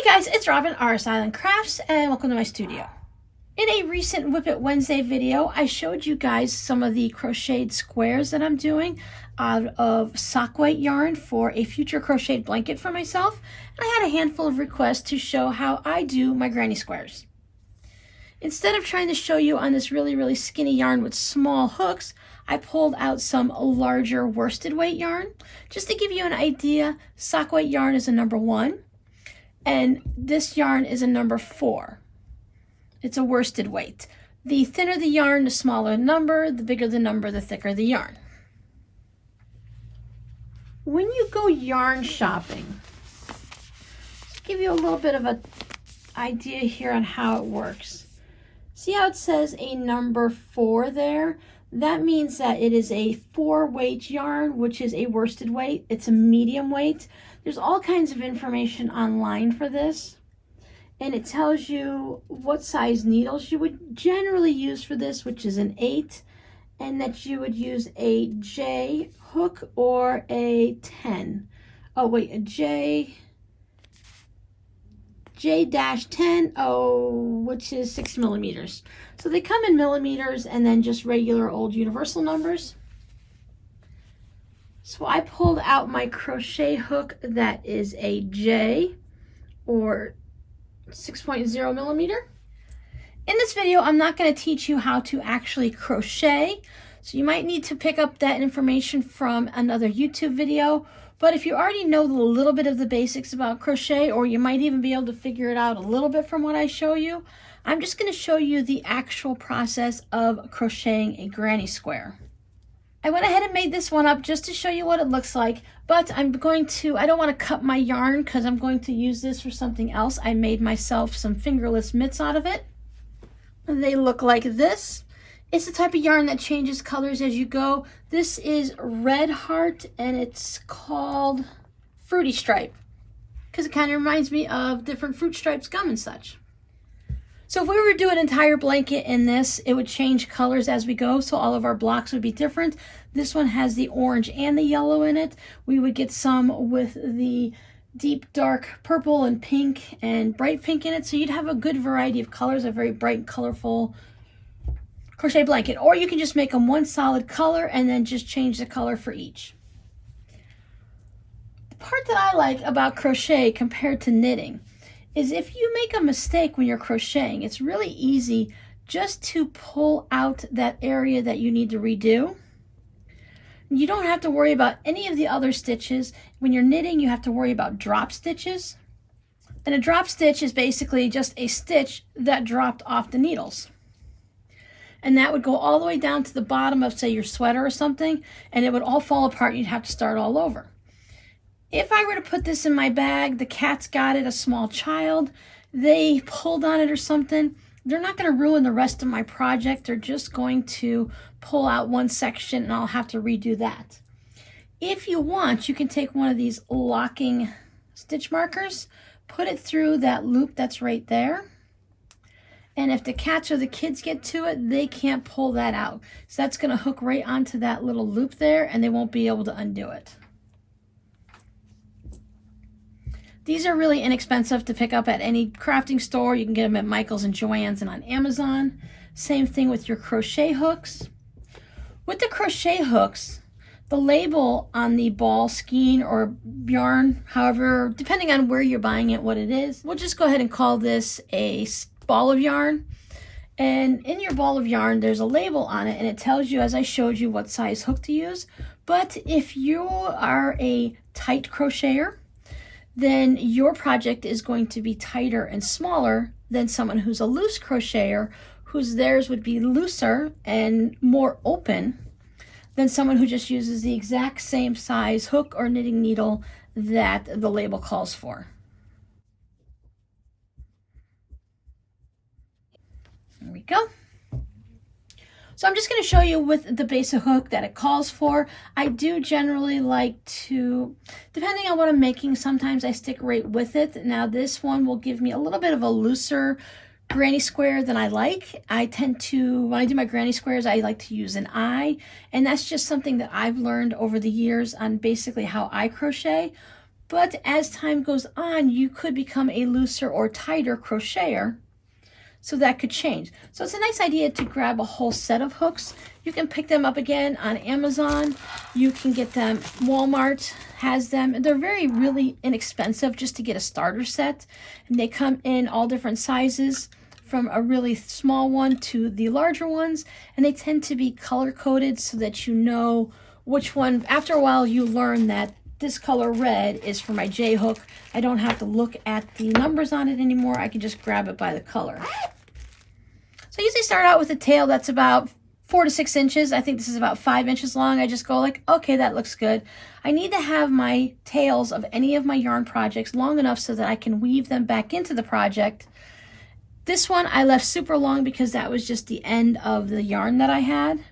Hey guys, it's Robin, RS Island Crafts, and welcome to my studio. In a recent Whip It Wednesday video, I showed you guys some of the crocheted squares that I'm doing out of sock white yarn for a future crocheted blanket for myself. And I had a handful of requests to show how I do my granny squares. Instead of trying to show you on this really skinny yarn with small hooks, I pulled out some larger worsted weight yarn. Just to give you an idea, sock white yarn is a number 1. And this yarn is a number 4. It's a worsted weight. The thinner the yarn, the smaller the number, the bigger the number, the thicker the yarn. When you go yarn shopping, to give you a little bit of an idea here on how it works. See how it says a number 4 there? That means that it is a 4 weight yarn, which is a worsted weight. It's a medium weight. There's all kinds of information online for this, and it tells you what size needles you would generally use for this, which is an 8, and that you would use a J hook or a 10. Oh wait, a J-10, which is 6 millimeters. So they come in millimeters and then just regular old universal numbers. So I pulled out my crochet hook that is a J or 6.0 millimeter. In this video, I'm not going to teach you how to actually crochet. So you might need to pick up that information from another YouTube video. But if you already know a little bit of the basics about crochet, or you might even be able to figure it out a little bit from what I show you, I'm just going to show you the actual process of crocheting a granny square. I went ahead and made this one up just to show you what it looks like, but I don't want to cut my yarn because I'm going to use this for something else. I made myself some fingerless mitts out of it. They look like this. It's the type of yarn that changes colors as you go. This is Red Heart, and it's called Fruity Stripe because it kind of reminds me of different Fruit Stripes gum and such. So if we were to do an entire blanket in this, it would change colors as we go, so all of our blocks would be different. This one has the orange and the yellow in it. We would get some with the deep dark purple and pink and bright pink in it, so you'd have a good variety of colors, a very bright and colorful crochet blanket. Or you can just make them one solid color and then just change the color for each. The part that I like about crochet compared to knitting is if you make a mistake when you're crocheting, it's really easy just to pull out that area that you need to redo. You don't have to worry about any of the other stitches. When you're knitting, you have to worry about drop stitches. And a drop stitch is basically just a stitch that dropped off the needles. And that would go all the way down to the bottom of, say, your sweater or something, and it would all fall apart and you'd have to start all over. If I were to put this in my bag, the cat's got it, a small child, they pulled on it or something, they're not going to ruin the rest of my project. They're just going to pull out one section and I'll have to redo that. If you want, you can take one of these locking stitch markers, put it through that loop that's right there. And if the cats or the kids get to it, they can't pull that out. So that's going to hook right onto that little loop there and they won't be able to undo it. These are really inexpensive to pick up at any crafting store. You can get them at Michael's and Joann's and on Amazon. Same thing with your crochet hooks. With the crochet hooks, the label on the ball, skein, or yarn, however, depending on where you're buying it, what it is, we'll just go ahead and call this a ball of yarn. And in your ball of yarn, there's a label on it, and it tells you, as I showed you, what size hook to use. But if you are a tight crocheter, then your project is going to be tighter and smaller than someone who's a loose crocheter, whose theirs would be looser and more open than someone who just uses the exact same size hook or knitting needle that the label calls for. There we go. So I'm just going to show you with the basic hook that it calls for. I do generally like to, depending on what I'm making, sometimes I stick right with it. Now this one will give me a little bit of a looser granny square than I like. I tend to, when I do my granny squares, I like to use an eye, and that's just something that I've learned over the years on basically how I crochet. But as time goes on, you could become a looser or tighter crocheter, so that could change. So it's a nice idea to grab a whole set of hooks. You can pick them up again on Amazon. You can get them, Walmart has them. They're really inexpensive just to get a starter set. And they come in all different sizes, from a really small one to the larger ones. And they tend to be color coded so that you know which one. After a while, you learn that this color red is for my J hook. I don't have to look at the numbers on it anymore. I can just grab it by the color. So I usually start out with a tail that's about 4 to 6 inches. I think this is about 5 inches long. I just go like, okay, that looks good. I need to have my tails of any of my yarn projects long enough so that I can weave them back into the project. This one I left super long because that was just the end of the yarn that I had.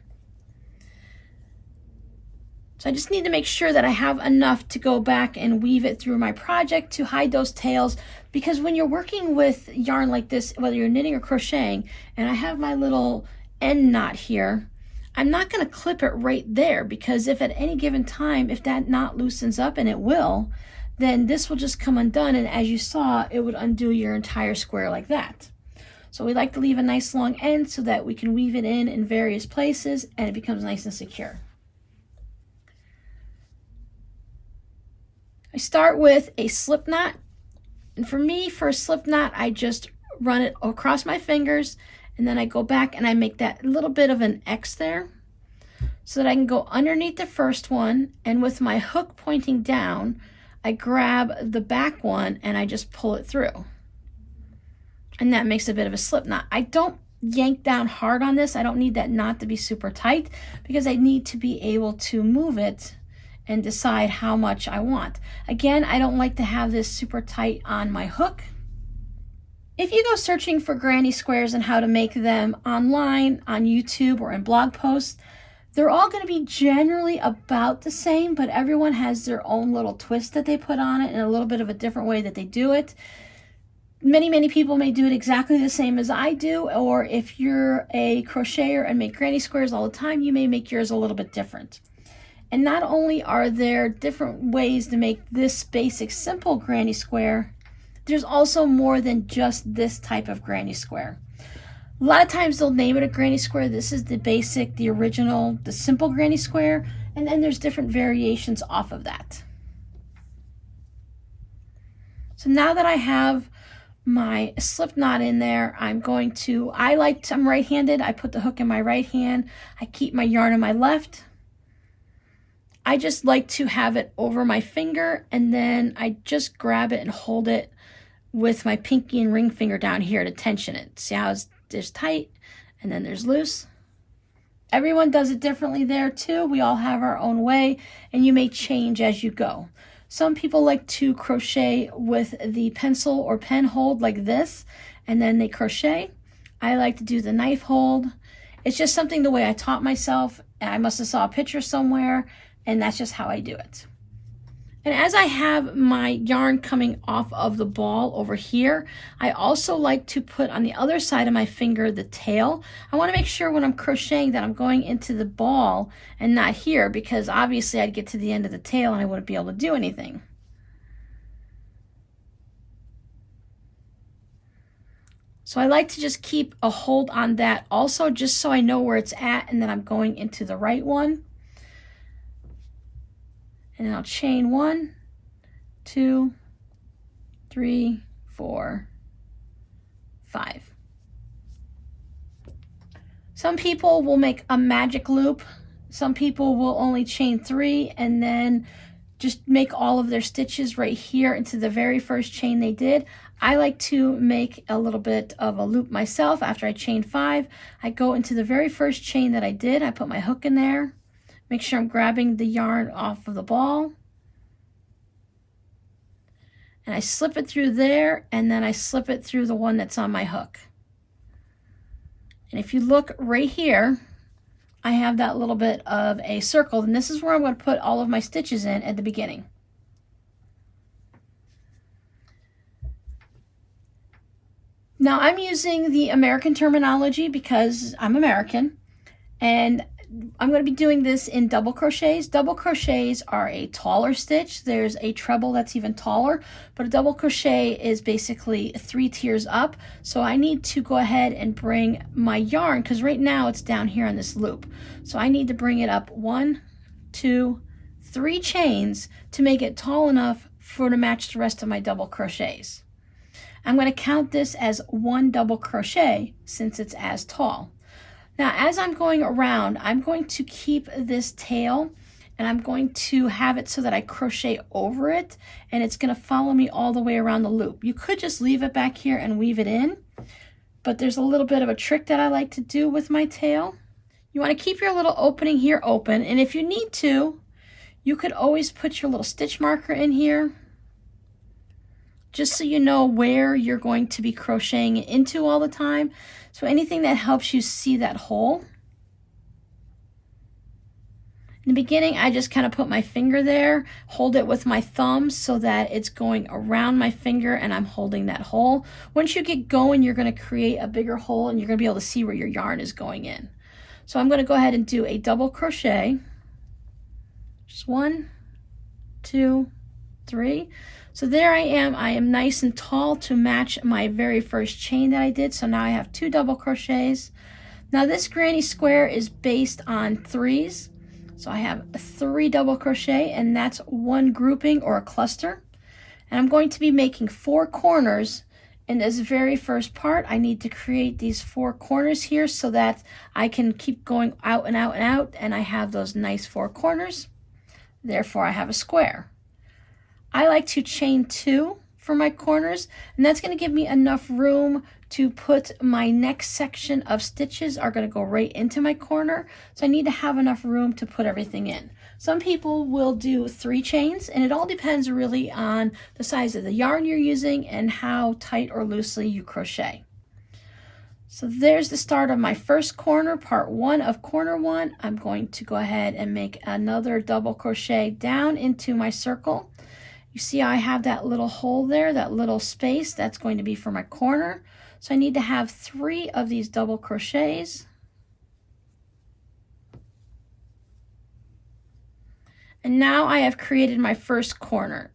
So I just need to make sure that I have enough to go back and weave it through my project to hide those tails, because when you're working with yarn like this, whether you're knitting or crocheting, and I have my little end knot here, I'm not going to clip it right there, because if at any given time, if that knot loosens up, and it will, then this will just come undone, and as you saw, it would undo your entire square like that. So we like to leave a nice long end so that we can weave it in various places and it becomes nice and secure. I start with a slip knot, and for me, for a slip knot, I just run it across my fingers, and then I go back and I make that little bit of an X there so that I can go underneath the first one, and with my hook pointing down, I grab the back one and I just pull it through. And that makes a bit of a slip knot. I don't yank down hard on this. I don't need that knot to be super tight because I need to be able to move it and decide how much I want. Again, I don't like to have this super tight on my hook. If you go searching for granny squares and how to make them online, on YouTube, or in blog posts, they're all going to be generally about the same, but everyone has their own little twist that they put on it and a little bit of a different way that they do it. Many people may do it exactly the same as I do, or if you're a crocheter and make granny squares all the time, you may make yours a little bit different. And not only are there different ways to make this basic simple granny square, there's also more than just this type of granny square. A lot of times they'll name it a granny square. This is the basic, the original, the simple granny square, and then there's different variations off of that. So now that I have my slip knot in there, I'm right-handed. I put the hook in my right hand. I keep my yarn in my left. I just like to have it over my finger, and then I just grab it and hold it with my pinky and ring finger down here to tension it. See how there's tight and then there's loose? Everyone does it differently there too. We all have our own way, and you may change as you go. Some people like to crochet with the pencil or pen hold like this, and then they crochet. I like to do the knife hold. It's just something the way I taught myself. I must have saw a picture somewhere, and that's just how I do it. And as I have my yarn coming off of the ball over here, I also like to put on the other side of my finger the tail. I want to make sure when I'm crocheting that I'm going into the ball and not here, because obviously I'd get to the end of the tail and I wouldn't be able to do anything. So I like to just keep a hold on that also, just so I know where it's at and then I'm going into the right one. And then I'll chain 1, 2, 3, 4, 5. Some people will make a magic loop. Some people will only chain 3 and then just make all of their stitches right here into the very first chain they did. I like to make a little bit of a loop myself. After I chain 5, I go into the very first chain that I did. I put my hook in there. Make sure I'm grabbing the yarn off of the ball. And I slip it through there, and then I slip it through the one that's on my hook. And if you look right here, I have that little bit of a circle, and this is where I'm going to put all of my stitches in at the beginning. Now I'm using the American terminology because I'm American, and I'm going to be doing this in double crochets. Double crochets are a taller stitch. There's a treble that's even taller, but a double crochet is basically 3 tiers up. So I need to go ahead and bring my yarn, because right now it's down here on this loop. So I need to bring it up 1, 2, 3 chains to make it tall enough to match the rest of my double crochets. I'm going to count this as 1 double crochet since it's as tall. Now, as I'm going around, I'm going to keep this tail and I'm going to have it so that I crochet over it, and it's going to follow me all the way around the loop. You could just leave it back here and weave it in, but there's a little bit of a trick that I like to do with my tail. You want to keep your little opening here open, and if you need to, you could always put your little stitch marker in here, just so you know where you're going to be crocheting it into all the time. So anything that helps you see that hole. In the beginning, I just kind of put my finger there, hold it with my thumb so that it's going around my finger and I'm holding that hole. Once you get going, you're going to create a bigger hole and you're going to be able to see where your yarn is going in. So I'm going to go ahead and do a double crochet. Just 1, 2, 3. So there I am nice and tall to match my very first chain that I did. So now I have 2 double crochets. Now this granny square is based on 3s. So I have 3 double crochet, and that's 1 grouping or a cluster. And I'm going to be making 4 corners in this very first part. I need to create these 4 corners here so that I can keep going out and out and out, and I have those nice 4 corners. Therefore I have a square. I like to chain 2 for my corners, and that's going to give me enough room to put my next section of stitches are going to go right into my corner. So I need to have enough room to put everything in. Some people will do 3 chains, and it all depends really on the size of the yarn you're using and how tight or loosely you crochet. So there's the start of my first corner, part 1 of corner 1. I'm going to go ahead and make another double crochet down into my circle. You see I have that little hole there, that little space, that's going to be for my corner. So I need to have 3 of these double crochets. And now I have created my first corner.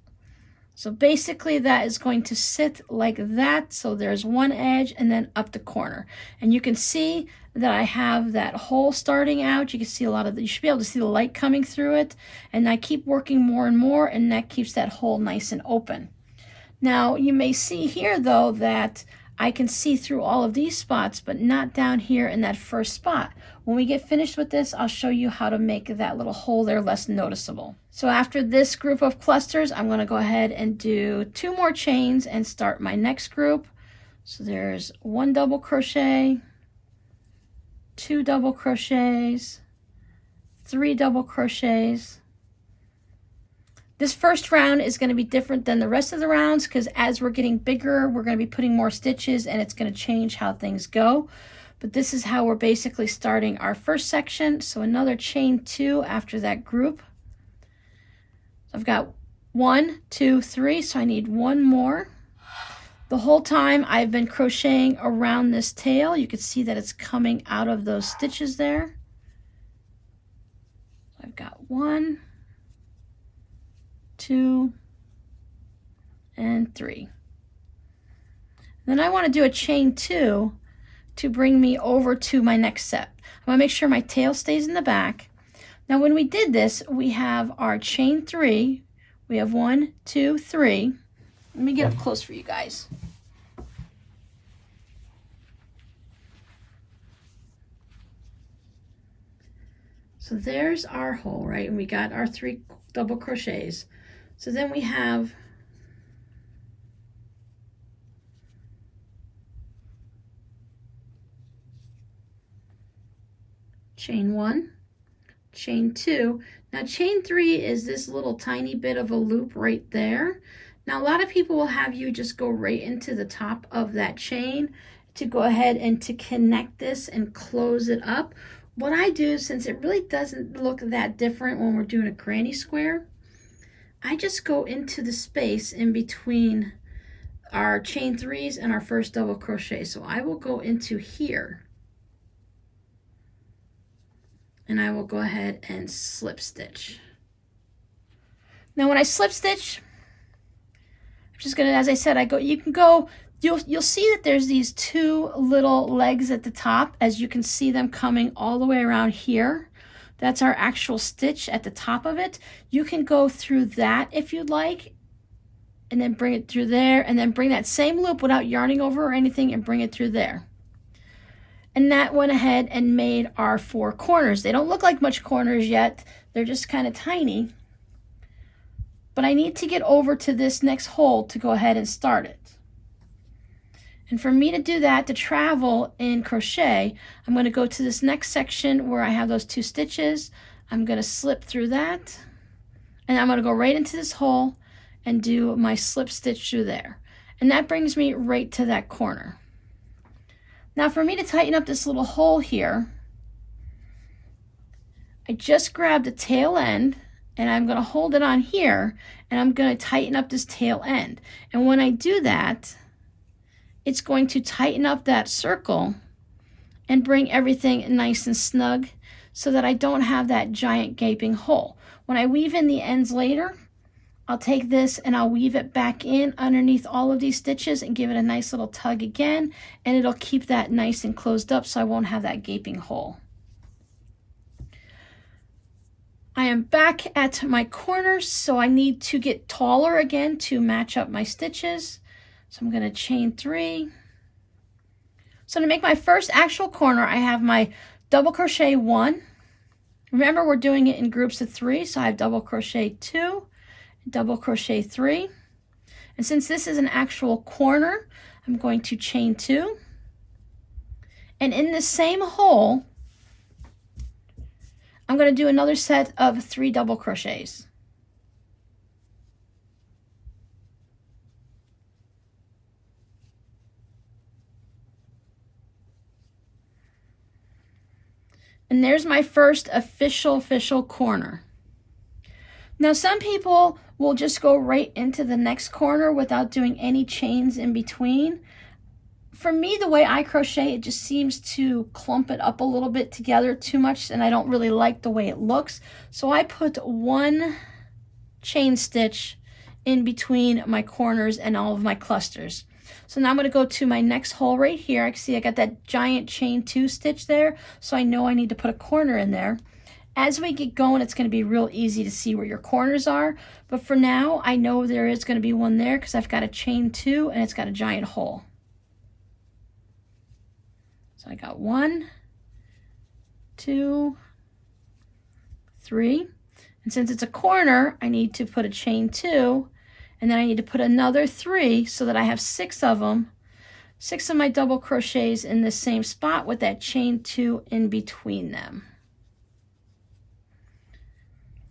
So basically that is going to sit like that. So there's one edge and then up the corner. And you can see that I have that hole starting out. You can see a lot of you should be able to see the light coming through it. And I keep working more and more, and that keeps that hole nice and open. Now you may see here though that I can see through all of these spots, but not down here in that first spot. When we get finished with this, I'll show you how to make that little hole there less noticeable. So after this group of clusters, I'm going to go ahead and do 2 more chains and start my next group. So there's 1 double crochet, 2 double crochets, 3 double crochets. This first round is going to be different than the rest of the rounds because as we're getting bigger, we're going to be putting more stitches and it's going to change how things go. But this is how we're basically starting our first section. So another chain 2 after that group. I've got 1, 2, 3, so I need 1 more. The whole time I've been crocheting around this tail. You can see that it's coming out of those stitches there. So I've got 1, 2, and 3. Then I want to do a chain 2 to bring me over to my next set. I want to make sure my tail stays in the back. Now when we did this, we have our chain 3. We have 1, 2, 3. Let me get up close for you guys. So there's our hole, right? And we got our 3 double crochets. So then we have chain 1, chain 2. Now chain 3 is this little tiny bit of a loop right there. Now a lot of people will have you just go right into the top of that chain to go ahead and to connect this and close it up. What I do, since it really doesn't look that different when we're doing a granny square, I just go into the space in between our chain 3s and our first double crochet. So I will go into here. and I will go ahead and slip stitch. Now when I slip stitch, I'm just gonna, as I said, you'll see that there's these two little legs at the top, as you can see them coming all the way around here. That's our actual stitch at the top of it. You can go through that if you'd like, and then bring it through there, and then bring that same loop without yarning over or anything and bring it through there. And that went ahead and made our 4 corners. They don't look like much corners yet. They're just kind of tiny. But I need to get over to this next hole to go ahead and start it. And for me to do that, to travel in crochet, I'm going to go to this next section where I have those 2 stitches. I'm going to slip through that, and I'm going to go right into this hole and do my slip stitch through there. And that brings me right to that corner. Now for me to tighten up this little hole here, I just grab the tail end, and I'm going to hold it on here, and I'm going to tighten up this tail end. And when I do that, it's going to tighten up that circle and bring everything nice and snug so that I don't have that giant gaping hole. When I weave in the ends later, I'll take this and I'll weave it back in underneath all of these stitches and give it a nice little tug again, and it'll keep that nice and closed up so I won't have that gaping hole. I am back at my corners, so I need to get taller again to match up my stitches. So I'm going to chain 3. So to make my first actual corner, I have my double crochet 1. Remember, we're doing it in groups of 3, so I have double crochet 2, double crochet 3. And since this is an actual corner, I'm going to chain 2. And in the same hole, I'm going to do another set of 3 double crochets. And there's my first official corner. Now some people will just go right into the next corner without doing any chains in between. For me, the way I crochet, it just seems to clump it up a little bit together too much, and I don't really like the way it looks. So I put 1 chain stitch in between my corners and all of my clusters. So now I'm going to go to my next hole right here. I can see I got that giant chain 2 stitch there, so I know I need to put a corner in there. As we get going, it's going to be real easy to see where your corners are, but for now I know there is going to be one there because I've got a chain 2 and it's got a giant hole. So I got 1, 2, 3, and since it's a corner, I need to put a chain 2, and then I need to put another 3 so that I have 6 of them, 6 of my double crochets in the same spot with that chain 2 in between them.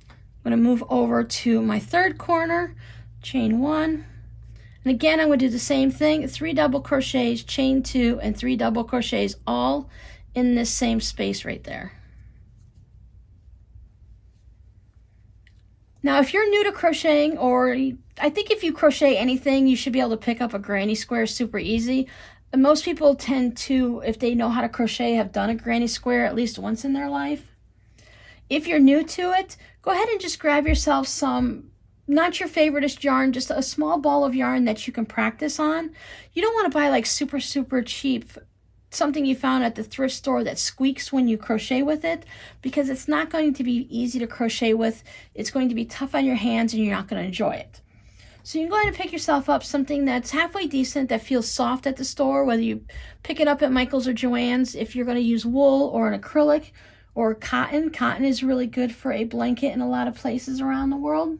I'm going to move over to my third corner, chain 1, and again I'm going to do the same thing, 3 double crochets, chain 2, and 3 double crochets all in this same space right there. Now if you're new to crocheting, or I think if you crochet anything, you should be able to pick up a granny square super easy. And most people tend to, if they know how to crochet, have done a granny square at least once in their life. If you're new to it, go ahead and just grab yourself some, not your favoriteest yarn, just a small ball of yarn that you can practice on. You don't want to buy like super cheap, something you found at the thrift store that squeaks when you crochet with it, because it's not going to be easy to crochet with. It's going to be tough on your hands and you're not going to enjoy it. So you can go ahead and pick yourself up something that's halfway decent, that feels soft at the store, whether you pick it up at Michael's or Joann's. If you're going to use wool or an acrylic or cotton, cotton is really good for a blanket in a lot of places around the world.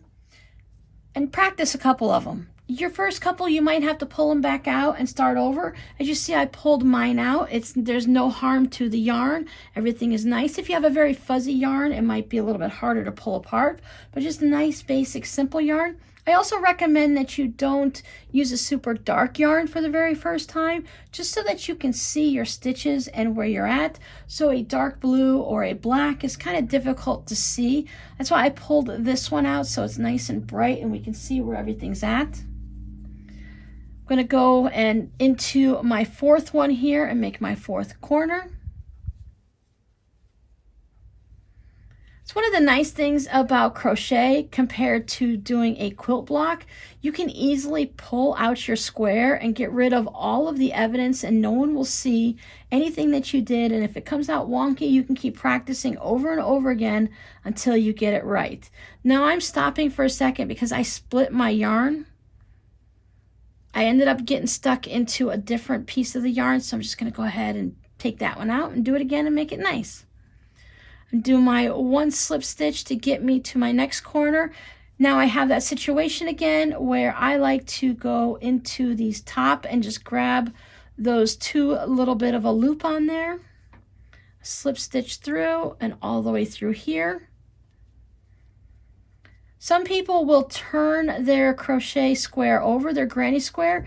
And practice a couple of them. Your first couple, you might have to pull them back out and start over. As you see, I pulled mine out. There's no harm to the yarn. Everything is nice. If you have a very fuzzy yarn, it might be a little bit harder to pull apart, but just a nice, basic, simple yarn. I also recommend that you don't use a super dark yarn for the very first time, just so that you can see your stitches and where you're at. So a dark blue or a black is kind of difficult to see. That's why I pulled this one out so it's nice and bright and we can see where everything's at. I'm going to go and into my fourth one here and make my fourth corner. So one of the nice things about crochet compared to doing a quilt block, you can easily pull out your square and get rid of all of the evidence, and no one will see anything that you did. And if it comes out wonky, you can keep practicing over and over again until you get it right. Now I'm stopping for a second because I split my yarn. I ended up getting stuck into a different piece of the yarn, so I'm just going to go ahead and take that one out and do it again and make it nice. Do my one slip stitch to get me to my next corner. Now I have that situation again where I like to go into these top and just grab those two little bit of a loop on there, slip stitch through and all the way through here. Some people will turn their crochet square over, their granny square.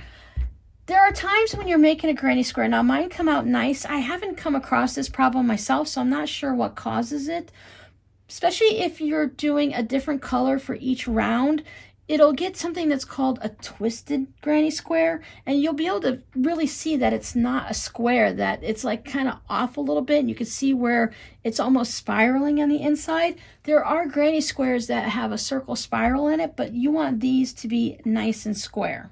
There are times when you're making a granny square. Now mine come out nice. I haven't come across this problem myself, so I'm not sure what causes it. Especially if you're doing a different color for each round, it'll get something that's called a twisted granny square, and you'll be able to really see that it's not a square, that it's like kind of off a little bit, and you can see where it's almost spiraling on the inside. There are granny squares that have a circle spiral in it, but you want these to be nice and square.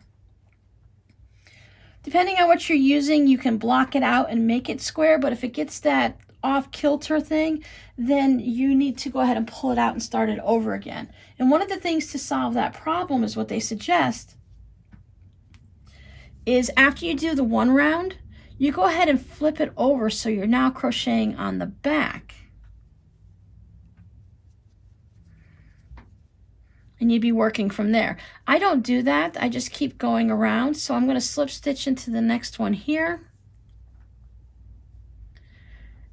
Depending on what you're using, you can block it out and make it square, but if it gets that off kilter thing, then you need to go ahead and pull it out and start it over again. And one of the things to solve that problem is what they suggest is after you do the one round, you go ahead and flip it over so you're now crocheting on the back. And you'd be working from there. I don't do that. I just keep going around. So I'm going to slip stitch into the next one here.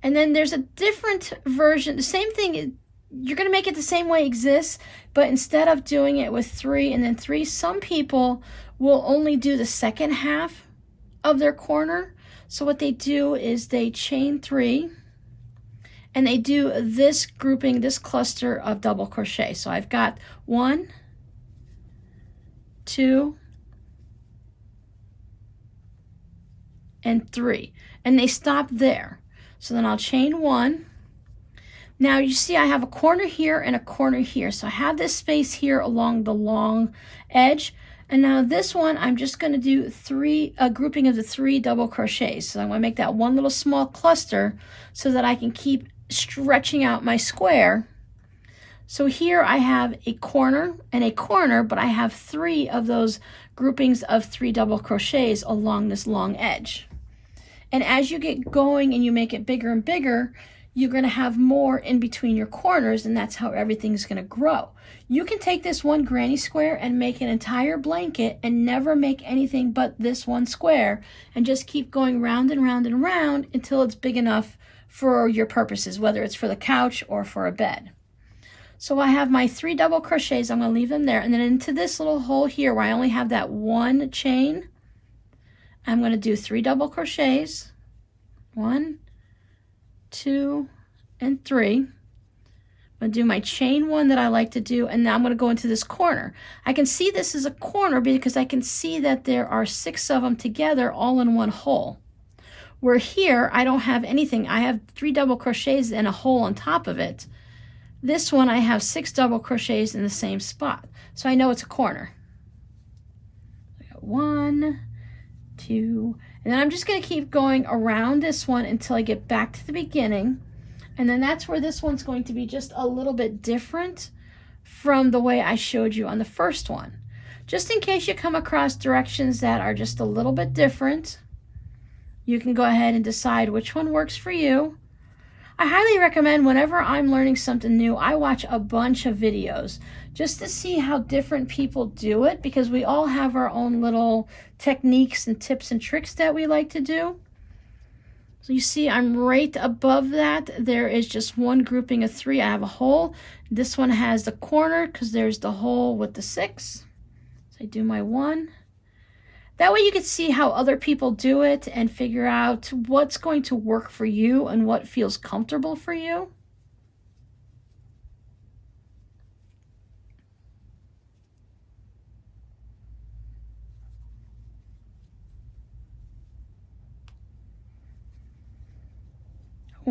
And then there's a different version. The same thing, you're going to make it the same way exists, but instead of doing it with 3 and then 3, some people will only do the second half of their corner. So what they do is they chain 3. And they do this grouping, this cluster of double crochet. So I've got 1, 2, and 3. And they stop there. So then I'll chain 1. Now you see I have a corner here and a corner here. So I have this space here along the long edge. And now this one, I'm just going to do a grouping of the 3 double crochets. So I'm going to make that one little small cluster so that I can keep stretching out my square. So here I have a corner and a corner, but I have 3 of those groupings of 3 double crochets along this long edge. And as you get going and you make it bigger and bigger, you're going to have more in between your corners, and that's how everything's going to grow. You can take this one granny square and make an entire blanket and never make anything but this one square, and just keep going round and round and round until it's big enough for your purposes, whether it's for the couch or for a bed. So I have my 3 double crochets. I'm going to leave them there, and then into this little hole here where I only have that one chain, I'm going to do 3 double crochets. 1, 2, and 3. I'm going to do my chain 1 that I like to do, and now I'm going to go into this corner. I can see this is a corner because I can see that there are 6 of them together all in one hole. Where here, I don't have anything. I have 3 double crochets and a hole on top of it. This one, I have 6 double crochets in the same spot. So I know it's a corner. I got 1, 2, and then I'm just going to keep going around this one until I get back to the beginning. And then that's where this one's going to be just a little bit different from the way I showed you on the first one. Just in case you come across directions that are just a little bit different, you can go ahead and decide which one works for you. I highly recommend whenever I'm learning something new, I watch a bunch of videos just to see how different people do it, because we all have our own little techniques and tips and tricks that we like to do. So you see I'm right above that. There is just one grouping of 3. I have a hole. This one has the corner because there's the hole with the 6. So I do my 1. That way you can see how other people do it and figure out what's going to work for you and what feels comfortable for you.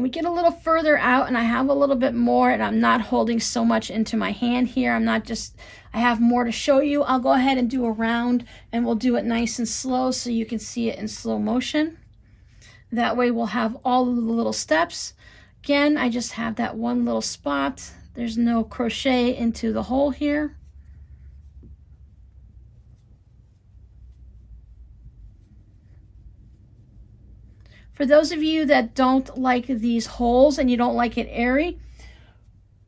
When we get a little further out and I have a little bit more and I'm not holding so much into my hand here, I have more to show you, I'll go ahead and do a round and we'll do it nice and slow so you can see it in slow motion. That way we'll have all of the little steps. Again, I just have that one little spot. There's no crochet into the hole here. For those of you that don't like these holes and you don't like it airy,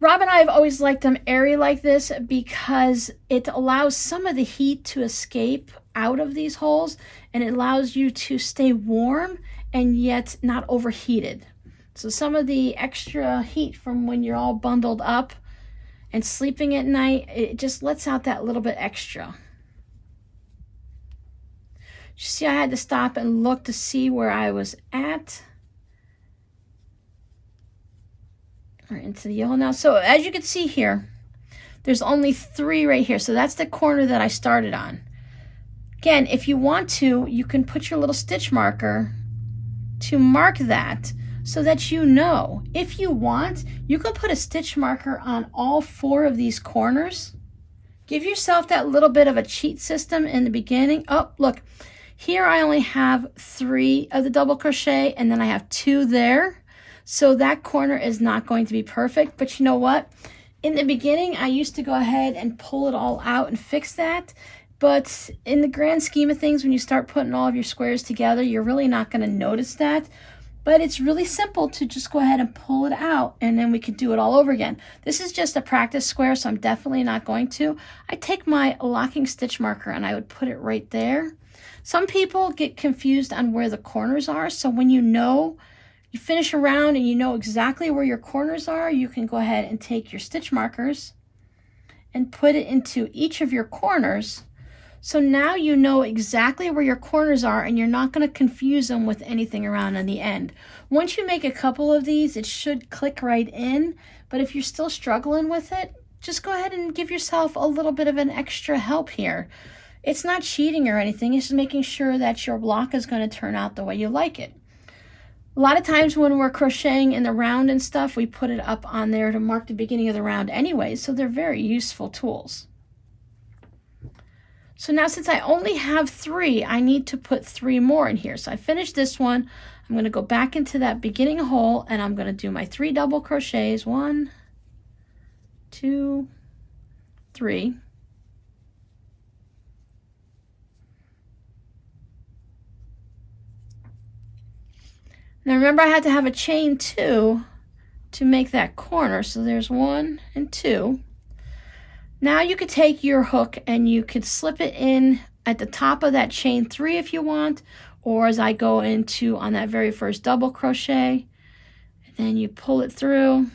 Rob and I have always liked them airy like this because it allows some of the heat to escape out of these holes and it allows you to stay warm and yet not overheated. So some of the extra heat from when you're all bundled up and sleeping at night, it just lets out that little bit extra. You see, I had to stop and look to see where I was at. Or into the yellow now. So as you can see here, there's only 3 right here. So that's the corner that I started on. Again, if you want to, you can put your little stitch marker to mark that so that you know. If you want, you can put a stitch marker on all 4 of these corners. Give yourself that little bit of a cheat system in the beginning. Oh, look. Here I only have 3 of the double crochet and then I have 2 there. So that corner is not going to be perfect. But you know what? In the beginning, I used to go ahead and pull it all out and fix that. But in the grand scheme of things, when you start putting all of your squares together, you're really not going to notice that. But it's really simple to just go ahead and pull it out and then we could do it all over again. This is just a practice square, so I'm definitely not going to. I take my locking stitch marker and I would put it right there. Some people get confused on where the corners are, so when you know, you finish a round and you know exactly where your corners are, you can go ahead and take your stitch markers and put it into each of your corners. So now you know exactly where your corners are and you're not going to confuse them with anything around on the end. Once you make a couple of these, it should click right in, but if you're still struggling with it, just go ahead and give yourself a little bit of an extra help here. It's not cheating or anything, it's just making sure that your block is going to turn out the way you like it. A lot of times when we're crocheting in the round and stuff, we put it up on there to mark the beginning of the round anyway, so they're very useful tools. So now since I only have 3, I need to put 3 more in here. So I finished this one. I'm going to go back into that beginning hole and I'm going to do my 3 double crochets. 1, 2, 3. Now remember I had to have a chain 2 to make that corner. So there's 1 and 2. Now you could take your hook and you could slip it in at the top of that chain 3 if you want, or as I go into on that very first double crochet, and then you pull it through,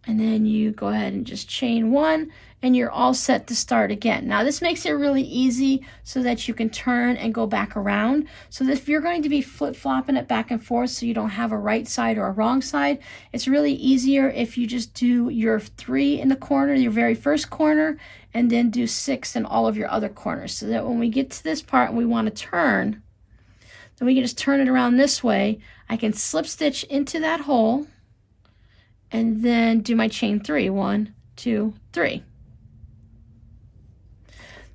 and then you go ahead and just chain 1 and you're all set to start again. Now this makes it really easy so that you can turn and go back around. So that if you're going to be flip-flopping it back and forth so you don't have a right side or a wrong side, it's really easier if you just do your 3 in the corner, your very first corner, and then do 6 in all of your other corners. So that when we get to this part and we want to turn, then we can just turn it around this way. I can slip stitch into that hole and then do my chain 3. 1, 2, 3.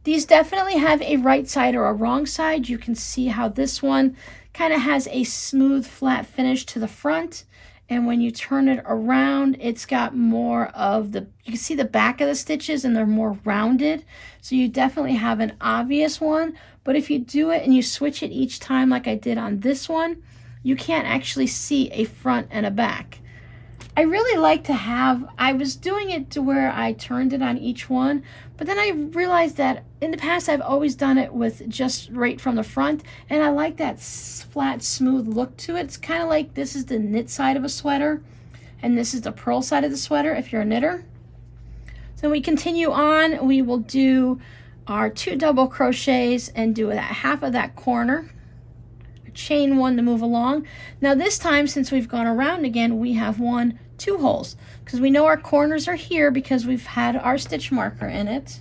These definitely have a right side or a wrong side. You can see how this one kind of has a smooth flat finish to the front, and when you turn it around, it's got more of the, you can see the back of the stitches and they're more rounded. So you definitely have an obvious one, but if you do it and you switch it each time like I did on this one, you can't actually see a front and a back. I really like to have, I was doing it to where I turned it on each one, but then I realized that in the past I've always done it with just right from the front, and I like that flat, smooth look to it. It's kind of like this is the knit side of a sweater, and this is the purl side of the sweater if you're a knitter. So we continue on, we will do our 2 double crochets and do that half of that corner. Chain 1 to move along. Now this time, since we've gone around again, we have 1, 2 holes because we know our corners are here because we've had our stitch marker in it.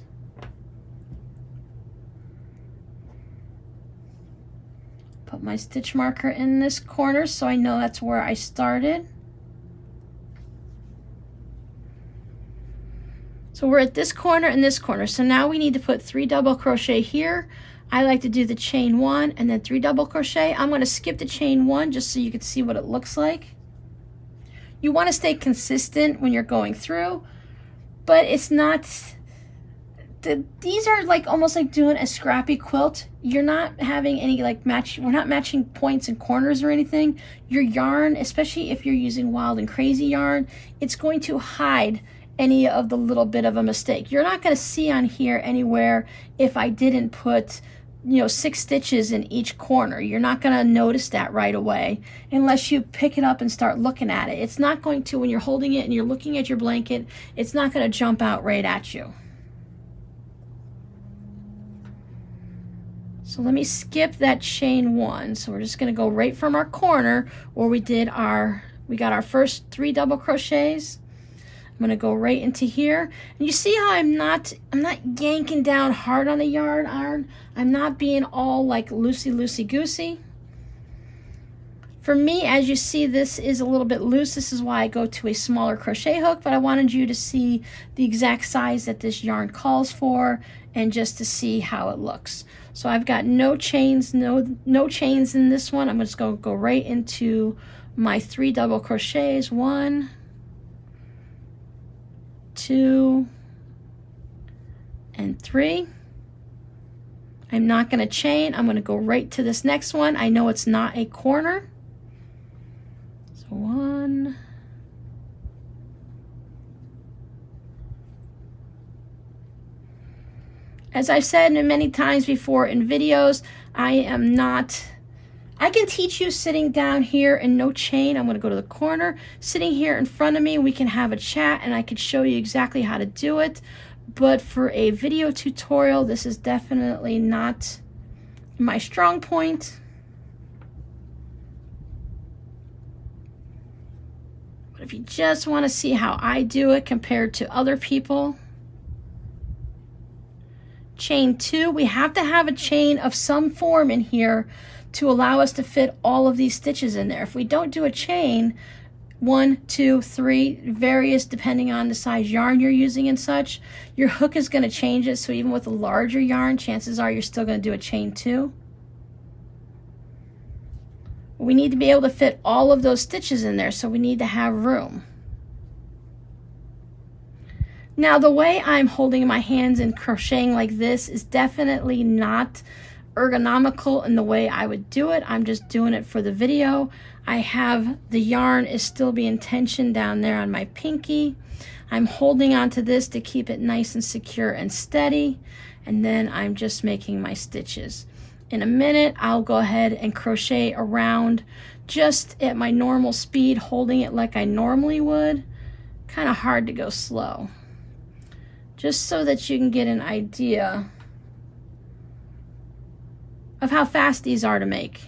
Put my stitch marker in this corner so I know that's where I started. So we're at this corner and this corner. So now we need to put 3 double crochet here. I like to do the chain 1 and then 3 double crochet. I'm going to skip the chain 1 just so you can see what it looks like. You want to stay consistent when you're going through, but it's not, these are like almost like doing a scrappy quilt. You're not having any like we're not matching points and corners or anything. Your yarn, especially if you're using Wild and Crazy yarn, it's going to hide any of the little bit of a mistake. You're not going to see on here anywhere if I didn't put, you know, 6 stitches in each corner. You're not going to notice that right away unless you pick it up and start looking at it. It's not going to, when you're holding it and you're looking at your blanket, it's not going to jump out right at you. So let me skip that chain 1. So we're just going to go right from our corner where we got our first 3 double crochets. I'm going to go right into here. And you see how I'm not yanking down hard on the yarn. I'm not being all like loosey-goosey. For me, as you see, this is a little bit loose. This is why I go to a smaller crochet hook, but I wanted you to see the exact size that this yarn calls for and just to see how it looks. So I've got no chains, no chains in this one. I'm just going to go right into my 3 double crochets. 1, 2, and 3. I'm not going to chain. I'm going to go right to this next one. I know it's not a corner. So 1, as I've said many times before in videos, I can teach you sitting down here and no chain. I'm going to go to the corner. Sitting here in front of me, we can have a chat and I can show you exactly how to do it. But for a video tutorial, this is definitely not my strong point. But if you just want to see how I do it compared to other people, chain 2, we have to have a chain of some form in here to allow us to fit all of these stitches in there. If we don't do a chain, 1, 2, 3, various depending on the size yarn you're using and such, your hook is going to change it. So even with a larger yarn, chances are you're still going to do a chain 2. We need to be able to fit all of those stitches in there, so we need to have room. Now the way I'm holding my hands and crocheting like this is definitely not ergonomical in the way I would do it. I'm just doing it for the video. I have the yarn is still being tensioned down there on my pinky. I'm holding onto this to keep it nice and secure and steady, and then I'm just making my stitches. In a minute I'll go ahead and crochet around just at my normal speed, holding it like I normally would. Kind of hard to go slow, just so that you can get an idea of how fast these are to make.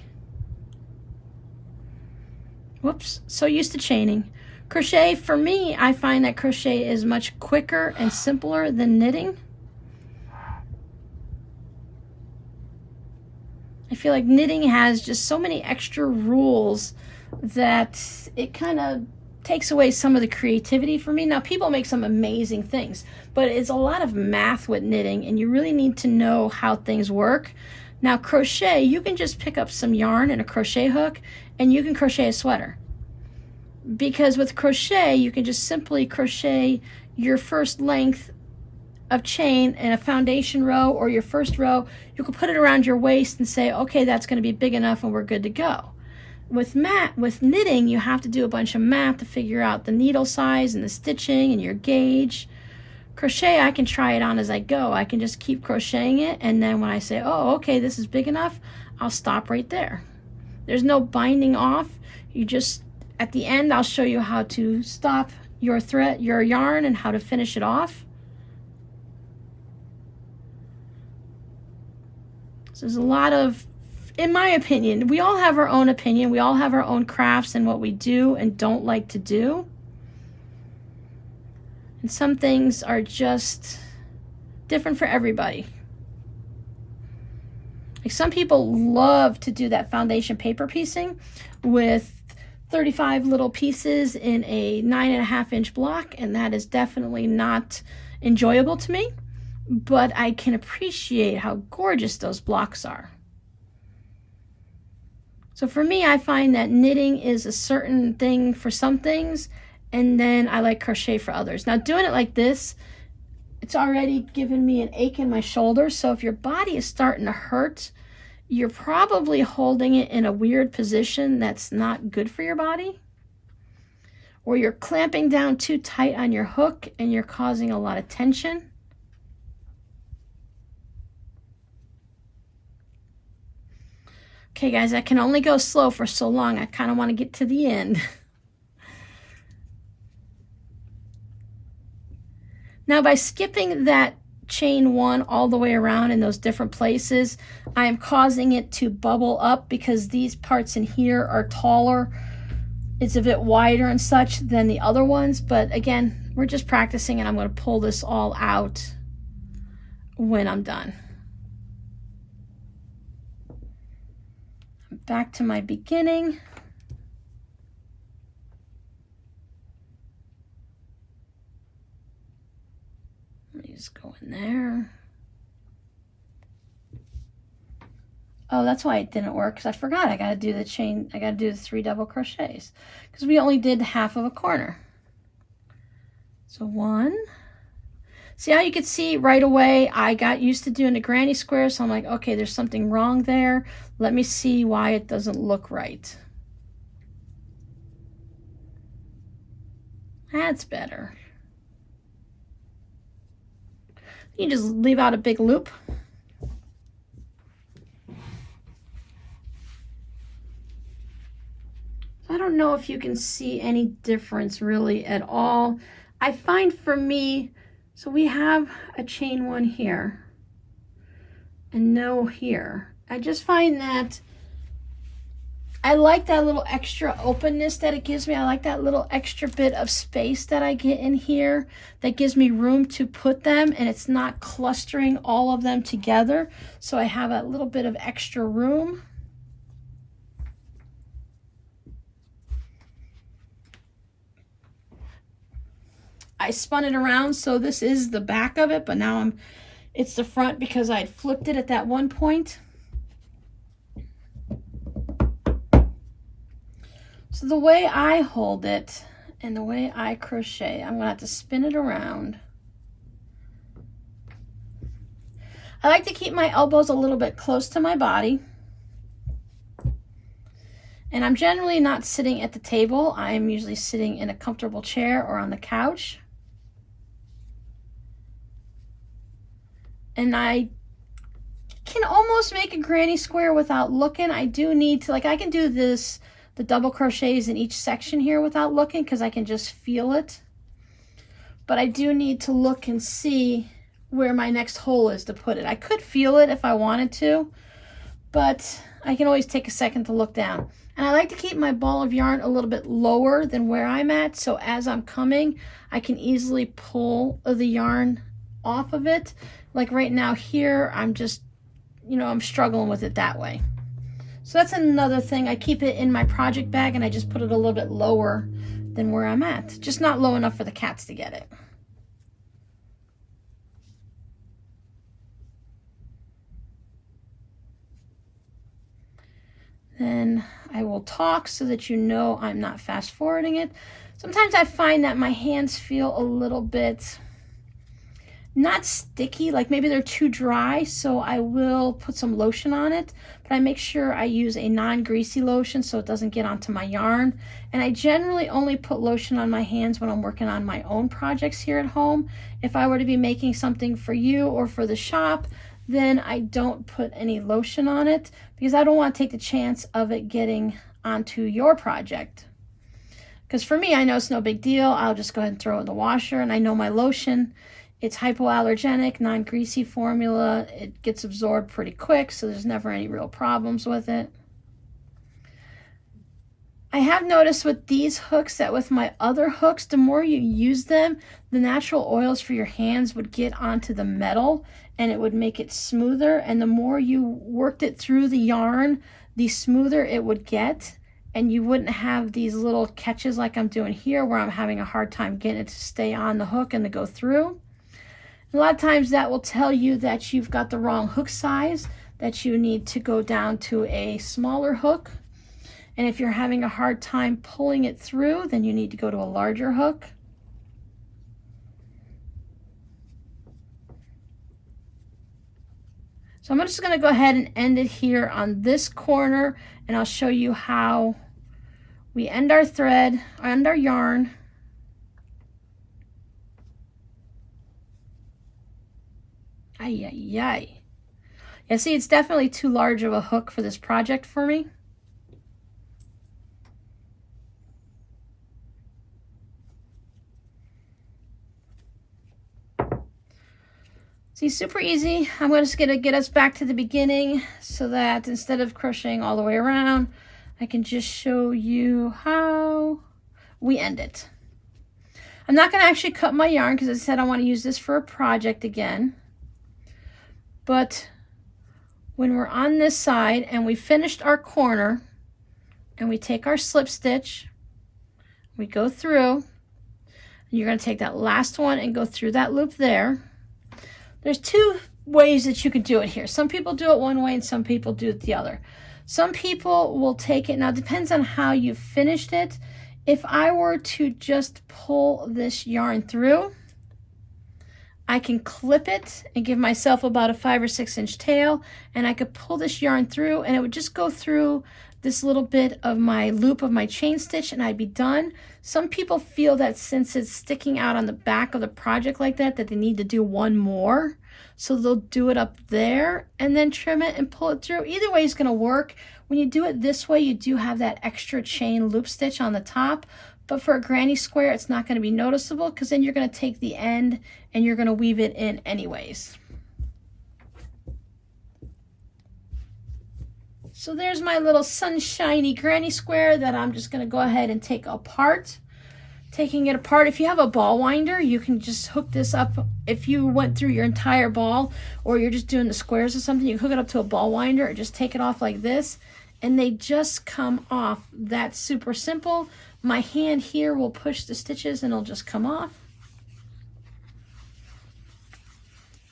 Whoops, so used to chaining. Crochet, for me, I find that crochet is much quicker and simpler than knitting. I feel like knitting has just so many extra rules that it kind of takes away some of the creativity for me. Now, people make some amazing things, but it's a lot of math with knitting, and you really need to know how things work. Now, crochet, you can just pick up some yarn and a crochet hook, and you can crochet a sweater. Because with crochet, you can just simply crochet your first length of chain in a foundation row or your first row. You can put it around your waist and say, okay, that's going to be big enough and we're good to go. With knitting, you have to do a bunch of math to figure out the needle size and the stitching and your gauge. Crochet, I can try it on as I go. I can just keep crocheting it, and then when I say, oh, okay, this is big enough, I'll stop right there. There's no binding off. You just, at the end, I'll show you how to stop your thread, your yarn, and how to finish it off. So there's a lot of, in my opinion, we all have our own opinion. We all have our own crafts and what we do and don't like to do. And some things are just different for everybody. Like some people love to do that foundation paper piecing with 35 little pieces in a 9.5 inch block, and that is definitely not enjoyable to me, but I can appreciate how gorgeous those blocks are. So for me, I find that knitting is a certain thing for some things, and then I like crochet for others. Now doing it like this, it's already given me an ache in my shoulder, so if your body is starting to hurt, you're probably holding it in a weird position that's not good for your body, or you're clamping down too tight on your hook and you're causing a lot of tension. Okay guys, I can only go slow for so long. I kind of want to get to the end. Now by skipping that chain 1 all the way around in those different places, I am causing it to bubble up because these parts in here are taller. It's a bit wider and such than the other ones, but again, we're just practicing and I'm going to pull this all out when I'm done. Back to my beginning. Let me just go in there. Oh, that's why it didn't work, because I forgot I got to do the chain, I got to do the 3 double crochets because we only did half of a corner. So 1. See how you could see right away I got used to doing the granny square, so I'm like, okay, there's something wrong there. Let me see why it doesn't look right. That's better. You just leave out a big loop. I don't know if you can see any difference really at all. I find for me, so we have a chain 1 here and no here. I just find that I like that little extra openness that it gives me. I like that little extra bit of space that I get in here that gives me room to put them, and it's not clustering all of them together. So I have a little bit of extra room. I spun it around, so this is the back of it, but now it's the front because I had flipped it at that one point. So the way I hold it and the way I crochet, I'm gonna have to spin it around. I like to keep my elbows a little bit close to my body. And I'm generally not sitting at the table. I'm usually sitting in a comfortable chair or on the couch. And I can almost make a granny square without looking. I do need to, like, I can do this, the double crochets in each section here without looking because I can just feel it. But I do need to look and see where my next hole is to put it. I could feel it if I wanted to, but I can always take a second to look down. And I like to keep my ball of yarn a little bit lower than where I'm at, so as I'm coming, I can easily pull the yarn off of it. Like right now here, I'm just, I'm struggling with it that way. So that's another thing. I keep it in my project bag and I just put it a little bit lower than where I'm at. Just not low enough for the cats to get it. Then I will talk so that you know I'm not fast forwarding it. Sometimes I find that my hands feel a little bit not sticky, like maybe they're too dry, so I will put some lotion on it, but I make sure I use a non-greasy lotion so it doesn't get onto my yarn. And I generally only put lotion on my hands when I'm working on my own projects here at home. If I were to be making something for you or for the shop, then I don't put any lotion on it because I don't want to take the chance of it getting onto your project. Because for me, I know it's no big deal. I'll just go ahead and throw it in the washer, and I know my lotion, it's hypoallergenic, non-greasy formula. It gets absorbed pretty quick, so there's never any real problems with it. I have noticed with these hooks that with my other hooks, the more you use them, the natural oils for your hands would get onto the metal and it would make it smoother. And the more you worked it through the yarn, the smoother it would get. And you wouldn't have these little catches like I'm doing here where I'm having a hard time getting it to stay on the hook and to go through. A lot of times that will tell you that you've got the wrong hook size, that you need to go down to a smaller hook. And if you're having a hard time pulling it through, then you need to go to a larger hook. So I'm just going to go ahead and end it here on this corner, and I'll show you how we end our thread, end our yarn. Ay, ay, ay. Yeah, see, it's definitely too large of a hook for this project for me. See, super easy. I'm just going to get us back to the beginning so that instead of crocheting all the way around, I can just show you how we end it. I'm not going to actually cut my yarn because I said I want to use this for a project again. But when we're on this side and we finished our corner and we take our slip stitch, we go through, and you're going to take that last one and go through that loop there. There's two ways that you could do it here. Some people do it one way and some people do it the other. Some people will take it, now it depends on how you finished it. If I were to just pull this yarn through, I can clip it and give myself about a 5 or 6 inch tail, and I could pull this yarn through and it would just go through this little bit of my loop of my chain stitch and I'd be done. Some people feel that since it's sticking out on the back of the project like that, that they need to do one more. So they'll do it up there and then trim it and pull it through. Either way is going to work. When you do it this way, you do have that extra chain loop stitch on the top. But for a granny square, it's not going to be noticeable because then you're going to take the end and you're going to weave it in anyways. So there's my little sunshiny granny square that I'm just going to go ahead and take apart. Taking it apart, if you have a ball winder, you can just hook this up. If you went through your entire ball or you're just doing the squares or something, you hook it up to a ball winder or just take it off like this and they just come off. That's super simple. My hand here will push the stitches and it'll just come off.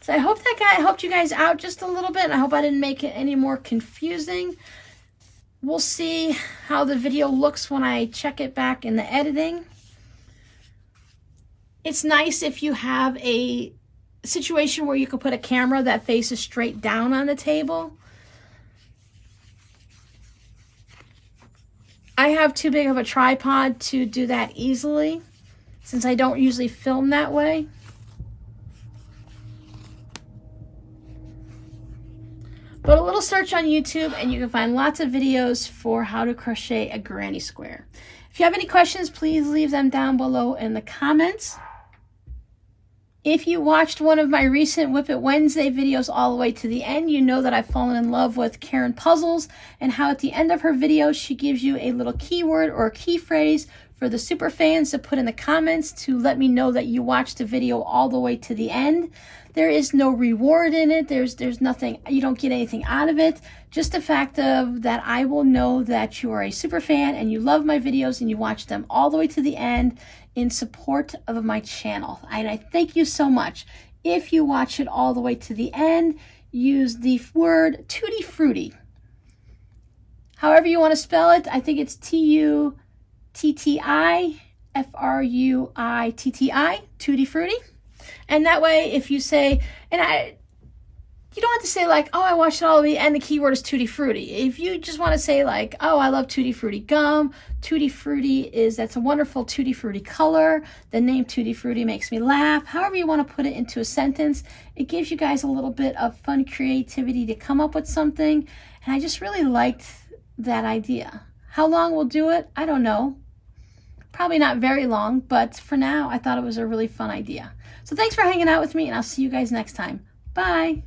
So I hope that helped you guys out just a little bit. I hope I didn't make it any more confusing. We'll see how the video looks when I check it back in the editing. It's nice if you have a situation where you can put a camera that faces straight down on the table. I have too big of a tripod to do that easily since I don't usually film that way. But a little search on YouTube and you can find lots of videos for how to crochet a granny square. If you have any questions, please leave them down below in the comments. If you watched one of my recent Whip It Wednesday videos all the way to the end, you know that I've fallen in love with Karen Puzzles and how at the end of her video, she gives you a little keyword or a key phrase for the super fans to put in the comments to let me know that you watched the video all the way to the end. There is no reward in it. There's nothing, you don't get anything out of it. Just the fact of that I will know that you are a super fan and you love my videos and you watch them all the way to the end in support of my channel. And I thank you so much. If you watch it all the way to the end, use the word Tutti Frutti. However you want to spell it, I think it's T-U-T-T-I-F-R-U-I-T-T-I, Tutti Frutti. And that way, if you say, you don't have to say like, oh, I watched it all the way and the keyword is Tutti Frutti. If you just want to say like, oh, I love Tutti Frutti gum. Tutti Frutti that's a wonderful Tutti Frutti color. The name Tutti Frutti makes me laugh. However you want to put it into a sentence, it gives you guys a little bit of fun creativity to come up with something. And I just really liked that idea. How long we'll do it, I don't know. Probably not very long, but for now, I thought it was a really fun idea. So thanks for hanging out with me, and I'll see you guys next time. Bye.